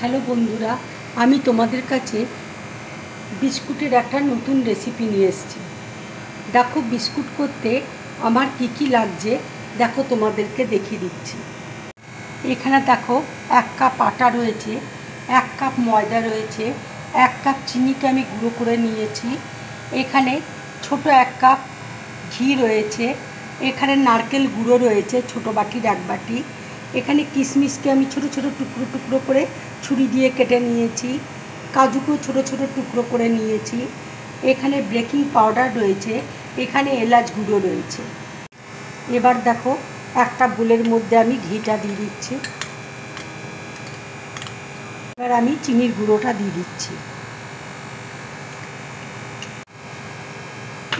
Hello বন্ধুরা, আমি তোমাদের কাছে বিস্কুটের একটা নতুন রেসিপি নিয়ে এসেছি। দেখো বিস্কুট করতে আমার কি লাগছে, দেখো তোমাদেরকে দেখিয়ে দিচ্ছি। এখানে দেখো 1 কাপ আটা রয়েছে, 1 কাপ ময়দা রয়েছে, 1 কাপ চিনিকে আমি গুঁড়ো করে নিয়েছি। এখানে ছোট 1 কাপ ঘি রয়েছে, এখানে নারকেল গুঁড়ো রয়েছে ছোট বাটির 1 বাটি। এখানে কিশমিশকে আমি ছোট ছোট টুকরো টুকরো করে ছুরি দিয়ে কেটে নিয়েছি, কাজুকেও ছোট ছোট টুকরো করে নিয়েছি। এখানে বেকিং পাউডার রয়েছে, এখানে এলাচ গুঁড়ো রয়েছে। এবার দেখো একটা বোলের মধ্যে আমি ঘিটা দিয়ে দিচ্ছি। এবার আমি চিনির গুঁড়োটা দিয়ে দিচ্ছি।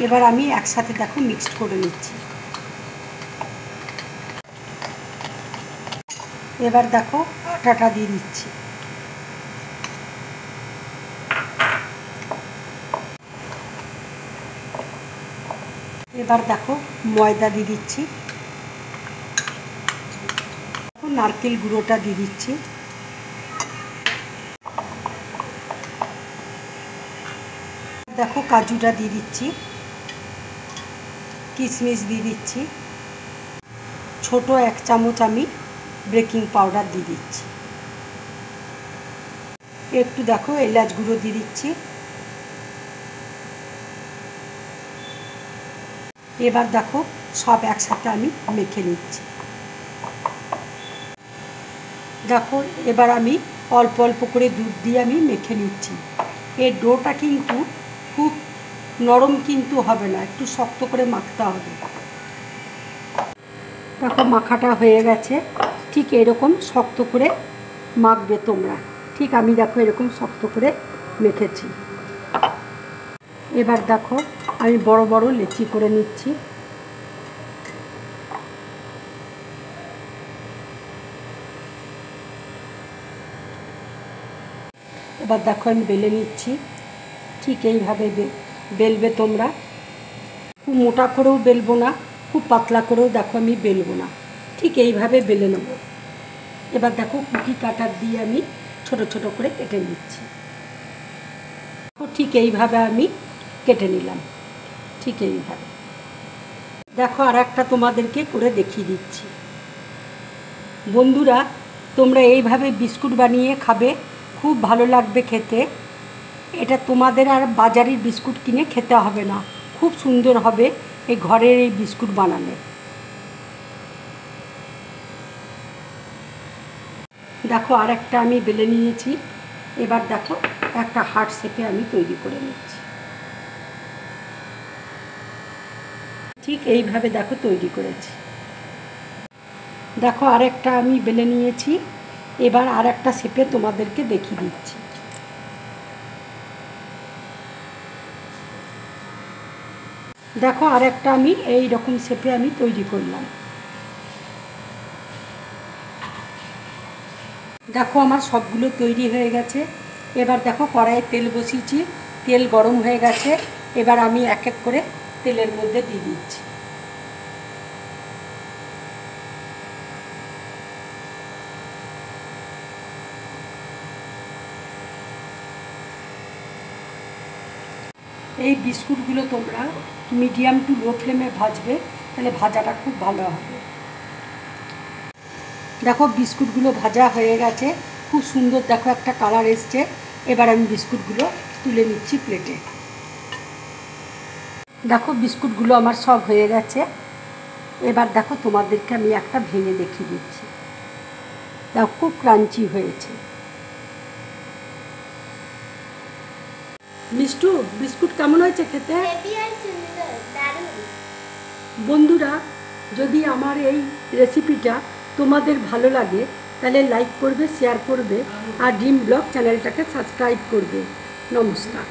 এবার আমি একসাথে দেখো মিক্সড করে নিচ্ছি। এবার দেখো আটাটা দিয়ে দিচ্ছি। এবার দেখো ময়দা দিয়ে দিচ্ছি, নারকেল গুঁড়োটা দিয়ে দিচ্ছি, দেখো কাজুটা দিয়ে দিচ্ছি, কিশমিশ দিয়ে দিচ্ছি, ছোট 1 চামচ আমি বেকিং পাউডার দিয়ে দিচ্ছি, একটু দেখো এলাচ গুঁড়ো দিয়ে দিচ্ছি। এবার দেখো সব একসাথে আমি মেখে নিচ্ছি। দেখো এবার আমি অল্প অল্প করে দুধ দিয়ে আমি মেখে নিচ্ছি। এই ডোটা কিন্তু খুব নরম কিন্তু হবে না, একটু শক্ত করে মাখতে হবে। দেখো মাখাটা হয়ে গেছে, ঠিক এরকম শক্ত করে মাখবে তোমরা। ঠিক আমি দেখো এরকম শক্ত করে মেখেছি। এবার দেখো আমি বড় বড় লেচি করে নিচ্ছি। এবার দেখো আমি বেলে নিচ্ছি। ঠিক এইভাবে বেলবে তোমরা, খুব মোটা করেও বেলবো না, খুব পাতলা করেও দেখো আমি বেলবো না, ঠিক এইভাবে বেলে নেব। এবার দেখো কুকি কাটার দিয়ে আমি ছোট ছোট করে কেটে নিচ্ছি। ঠিক এইভাবে আমি কেটে নিলাম, ঠিক এইভাবে। দেখো আর একটা তোমাদেরকে করে দেখিয়ে দিচ্ছি। বন্ধুরা, তোমরা এইভাবে বিস্কুট বানিয়ে খাবে, খুব ভালো লাগবে খেতে। এটা তোমাদের আর বাজারের বিস্কুট কিনে খেতে হবে না, খুব সুন্দর হবে এই ঘরের এই বিস্কুট বানালে। দেখো আর একটা আমি বেলে নিয়েছি। এবার দেখো একটা হার্ট শেপে আমি তৈরি করে নিচ্ছি। ঠিক এইভাবে দেখো তৈরি করেছি। দেখো আর একটা আমি বেলে নিয়েছি। এবার আর একটা শেপে তোমাদেরকে দেখিয়ে দিচ্ছি। দেখো আর একটা আমি এই রকম শেপে আমি তৈরি করলাম। দেখো আমার সবগুলো তৈরি হয়ে গেছে। এবার দেখো কড়াইয়ে তেল বসিয়েছি, তেল গরম হয়ে গেছে। এবার আমি এক এক করে তেলের মধ্যে দিয়ে দিচ্ছি। এই বিস্কুটগুলো তোমরা মিডিয়াম টু লো ফ্লেমে ভাজবে, তাহলে ভাজাটা খুব ভালো হবে। দেখো বিস্কুটগুলো ভাজা হয়ে গেছে, খুব সুন্দর দেখো একটা কালার এসছে। এবার আমি বিস্কুটগুলো তুলে নিচ্ছি প্লেটে। দেখো বিস্কুটগুলো আমার সব হয়ে গেছে। এবার দেখো তোমাদেরকে আমি একটা ভেঙে দেখিয়ে দিচ্ছি। দেখো খুব ক্রাঞ্চি হয়েছে। মিষ্টু, বিস্কুট কেমন হয়েছে খেতে? বন্ধুরা, যদি আমার এই রেসিপিটা তোমাদের ভালো লাগে তাহলে লাইক করবে, শেয়ার করবে আর ড্রিম ব্লগ চ্যানেলটাকে সাবস্ক্রাইব করবে। নমস্কার।